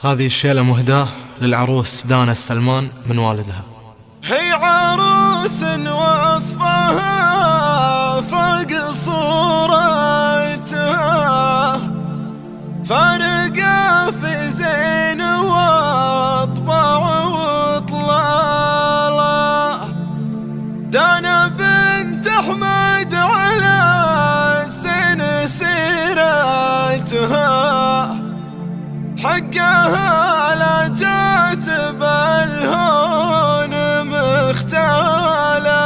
هذه الشيلة مهداة للعروس دانا السلمان من والدها. هي عروس وصفها فوق صورتها، فارقة في زين واطباع واطلالة. دانا بنت احمد على الزين سيرتها، حقها لا جات بالهون مختالة.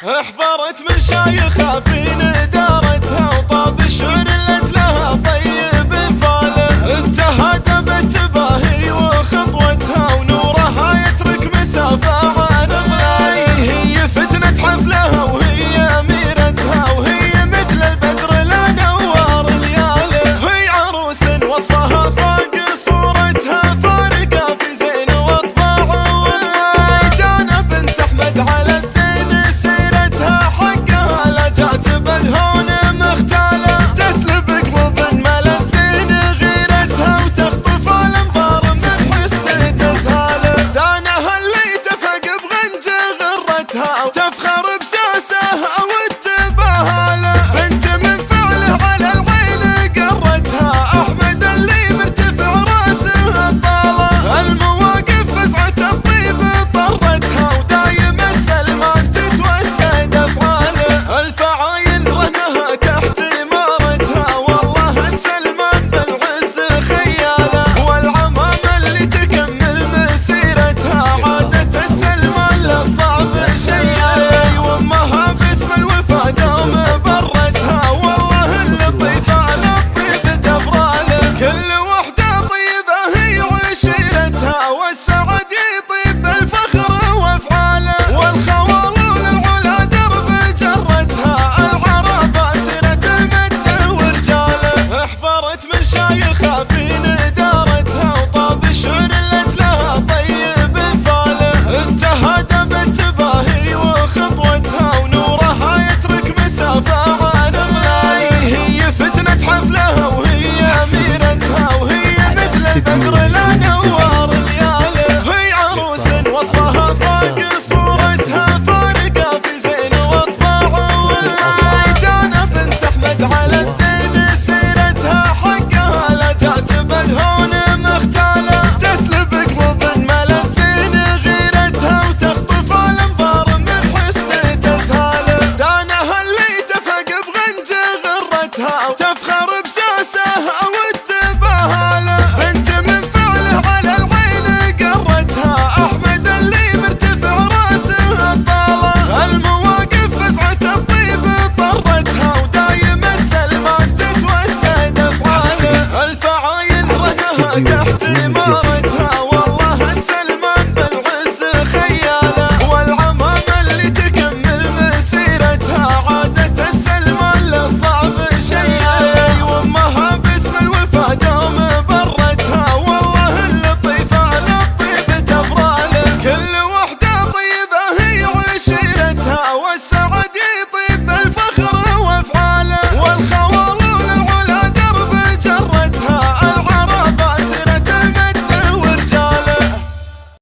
احضرت مشايخها في ندارتها، وطاب الشعر لأجلها طيب فاله. انتهى بتباهي وخطوتها، ونورها يترك مسافة عن غلاي. هي فتنة حفلها وهي أميرتها، وهي مثل البدر لا نوار لياله. هي عروس وصفها فوق صورتها، فارقة في زين واطباع والله. دانا بنت احمد على الزين سيرتها، حقها لا جات بالهون مختالة. تسلب قلوب ملزين غيرتها، وتخطف الانظار من حسن تزهاله. دانا اللي تفق بغنج غرتها، وتفخر بساسها وتباهاله. بنت من فعله على العين قرتها، احمد اللي مرتفع راسه الطاله. المواقف فزعة الطيب طرتها، ودايم السلمان تتوسد افعاله. الفعايل وهنها تحت امارتها، والله السلمان بالعز خياله. والعمام اللي تكمل مسيرتها، عادة السلمان للصعب شياله. وامها باسم الوفا دوم برتها، والله اللطيفة على الطيب تبراله. كل وحدة طيبة هي عشيرتها، والسعد يطيب بالفخر وافعاله. والخوالول العلا درب جرتها، العرب سيرة المجد ورجاله. احضرت مشايخها في ندارتها،